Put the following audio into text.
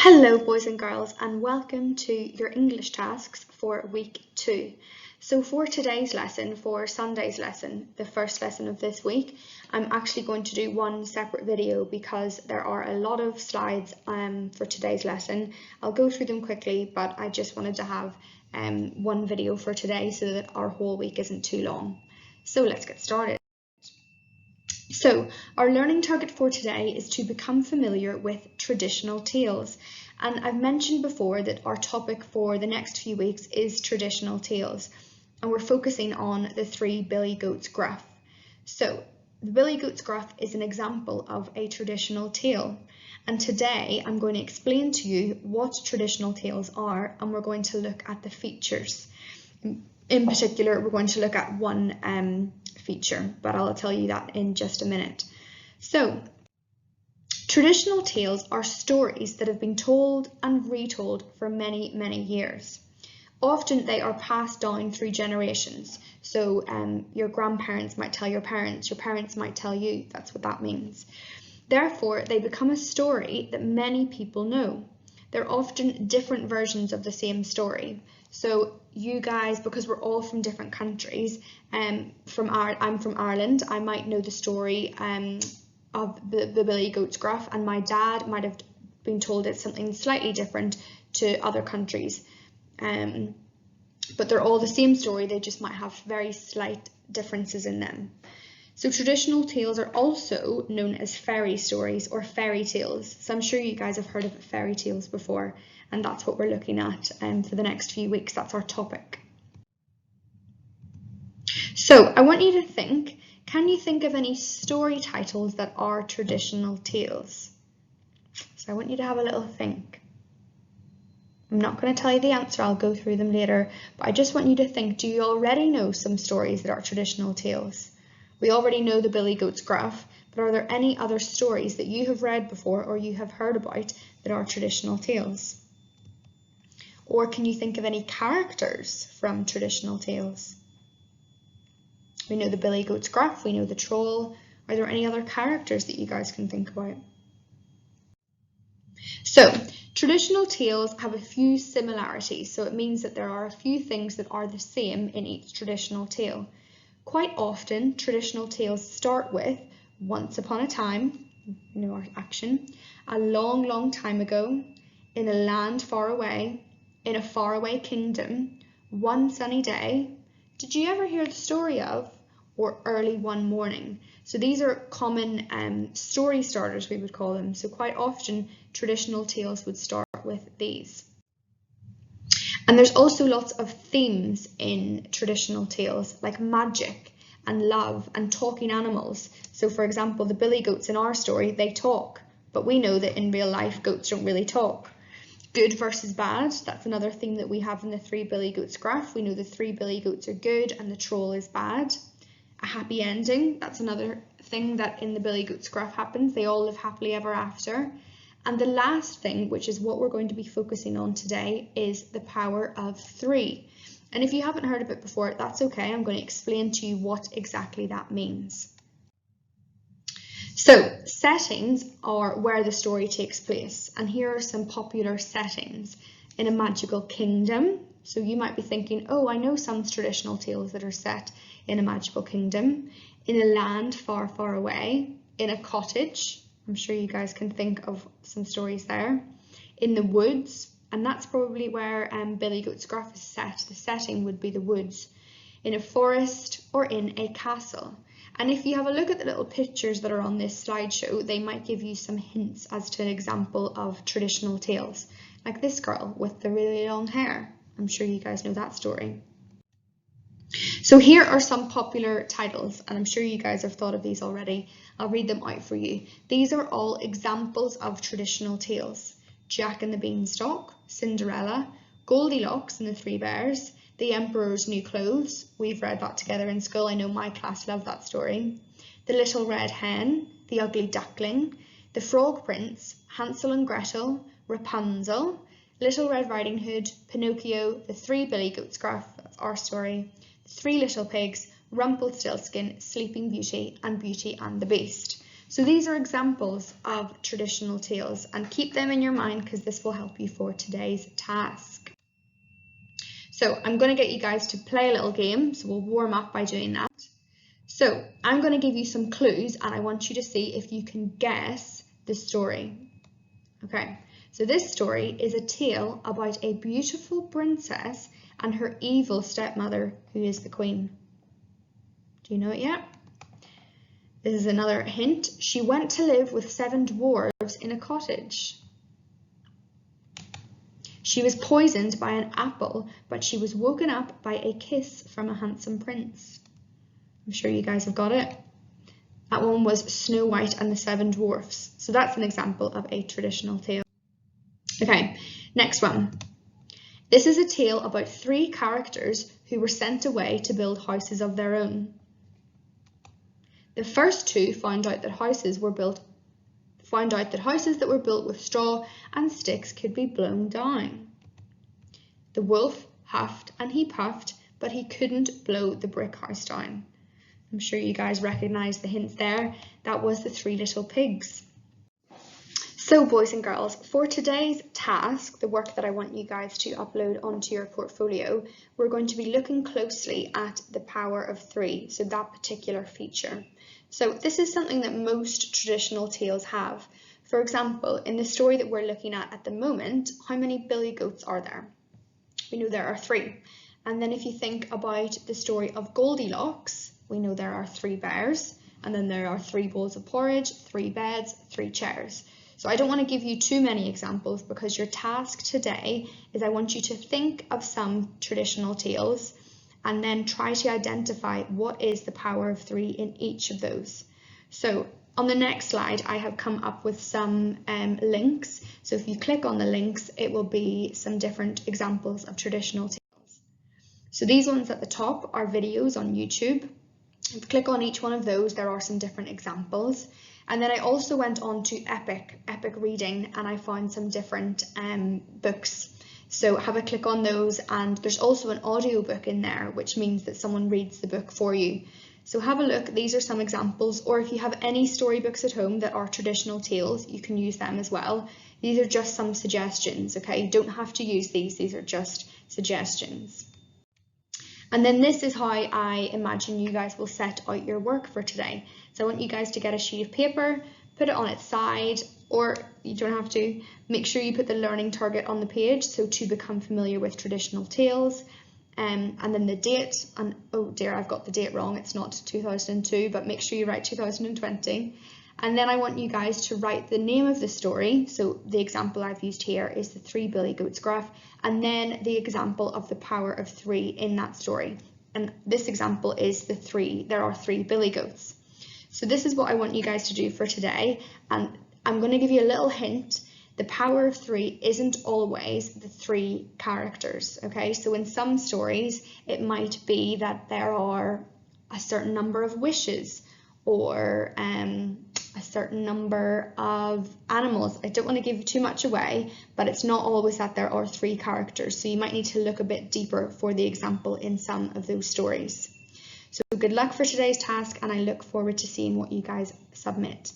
Hello boys and girls, and welcome to your English tasks for week 2. So for today's lesson, for Sunday's lesson, the first lesson of this week, I'm actually going to do one separate video because there are a lot of slides for today's lesson. I'll go through them quickly, but I just wanted to have one video for today so that our whole week isn't too long. So let's get started. So our learning target for today is to become familiar with traditional tales. And I've mentioned before that our topic for the next few weeks is traditional tales. And we're focusing on the 3 billy goats gruff. So the billy goats gruff is an example of a traditional tale. And today I'm going to explain to you what traditional tales are, and we're going to look at the features. In particular, we're going to look at one feature, but I'll tell you that in just a minute. So, traditional tales are stories that have been told and retold for many, many years. Often they are passed down through generations. So your grandparents might tell your parents might tell you. That's what that means. Therefore, they become a story that many people know. They're often different versions of the same story. So you guys, because we're all from different countries, I'm from Ireland, I might know the story of the billy goats gruff, and my dad might have been told it's something slightly different to other countries. But they're all the same story, they just might have very slight differences in them. So traditional tales are also known as fairy stories or fairy tales. So I'm sure you guys have heard of fairy tales before, and that's what we're looking at for the next few weeks. That's our topic. So I want you to think, can you think of any story titles that are traditional tales? So I want you to have a little think. I'm not going to tell you the answer, I'll go through them later, but I just want you to think, do you already know some stories that are traditional tales? We already know the billy goats gruff, but are there any other stories that you have read before or you have heard about that are traditional tales? Or can you think of any characters from traditional tales? We know the billy goats gruff, we know the troll. Are there any other characters that you guys can think about? So, traditional tales have a few similarities, so it means that there are a few things that are the same in each traditional tale. Quite often, traditional tales start with once upon a time, you know our action, a long, long time ago, in a land far away, in a faraway kingdom, one sunny day, did you ever hear the story of, or early one morning. So these are common story starters, we would call them. So quite often, traditional tales would start with these. And there's also lots of themes in traditional tales, like magic and love and talking animals. So for example, the billy goats in our story, they talk, but we know that in real life, goats don't really talk. Good versus bad, that's another theme that we have in the 3 billy goats graph. We know the 3 billy goats are good and the troll is bad. A happy ending, that's another thing that in the billy goats graph happens. They all live happily ever after. And the last thing, which is what we're going to be focusing on today, is the power of 3. And if you haven't heard of it before, that's okay. I'm going to explain to you what exactly that means. So, settings are where the story takes place. And here are some popular settings. In a magical kingdom. So you might be thinking, oh, I know some traditional tales that are set in a magical kingdom. In a land far, far away. In a cottage. I'm sure you guys can think of some stories there. In the woods, and that's probably where Billy Goat's Gruff is set. The setting would be the woods. In a forest or in a castle. And if you have a look at the little pictures that are on this slideshow, they might give you some hints as to an example of traditional tales. Like this girl with the really long hair. I'm sure you guys know that story. So here are some popular titles, and I'm sure you guys have thought of these already. I'll read them out for you. These are all examples of traditional tales. Jack and the Beanstalk, Cinderella, Goldilocks and the 3 Bears, The Emperor's New Clothes. We've read that together in school. I know my class loved that story. The Little Red Hen, The Ugly Duckling, The Frog Prince, Hansel and Gretel, Rapunzel, Little Red Riding Hood, Pinocchio, The 3 Billy Goats Gruff, that's our story, The 3 Little Pigs, Rumpelstiltskin, Sleeping Beauty, and Beauty and the Beast. So these are examples of traditional tales, and keep them in your mind because this will help you for today's task. So I'm going to get you guys to play a little game, so we'll warm up by doing that. So I'm going to give you some clues and I want you to see if you can guess the story. Okay, so this story is a tale about a beautiful princess and her evil stepmother, who is the queen. Do you know it yet? This is another hint. She went to live with 7 dwarves in a cottage. She was poisoned by an apple, but she was woken up by a kiss from a handsome prince. I'm sure you guys have got it. That one was Snow White and the 7 Dwarfs. So that's an example of a traditional tale. Okay, next one. This is a tale about 3 characters who were sent away to build houses of their own. The first 2 found out that houses that were built with straw and sticks could be blown down. The wolf huffed and he puffed, but he couldn't blow the brick house down. I'm sure you guys recognise the hints there. That was the 3 little pigs. So boys and girls, for today's task, the work that I want you guys to upload onto your portfolio, we're going to be looking closely at the power of 3, so that particular feature. So this is something that most traditional tales have. For example, in the story that we're looking at the moment, how many billy goats are there? We know there are 3. And then if you think about the story of Goldilocks, we know there are 3 bears, and then there are 3 bowls of porridge, 3 beds, 3 chairs. So I don't want to give you too many examples because your task today is I want you to think of some traditional tales and then try to identify what is the power of 3 in each of those. So on the next slide, I have come up with some links. So if you click on the links, it will be some different examples of traditional tales. So these ones at the top are videos on YouTube. If you click on each one of those, there are some different examples. And then I also went on to Epic Reading, and I found some different books. So have a click on those, and there's also an audiobook in there, which means that someone reads the book for you. So have a look, these are some examples, or if you have any storybooks at home that are traditional tales, you can use them as well. These are just some suggestions, okay? You don't have to use these are just suggestions. And then this is how I imagine you guys will set out your work for today. So I want you guys to get a sheet of paper, put it on its side, or you don't have to. Make sure you put the learning target on the page, so to become familiar with traditional tales, and then the date, and oh dear, I've got the date wrong, it's not 2002, but make sure you write 2020. And then I want you guys to write the name of the story. So the example I've used here is the 3 billy goats graph, and then the example of the power of 3 in that story. And this example is there are 3 billy goats. So this is what I want you guys to do for today. And I'm going to give you a little hint. The power of 3 isn't always the 3 characters, okay? So in some stories, it might be that there are a certain number of wishes, or a certain number of animals. I don't want to give too much away, but it's not always that there are 3 characters. So you might need to look a bit deeper for the example in some of those stories. So good luck for today's task, and I look forward to seeing what you guys submit.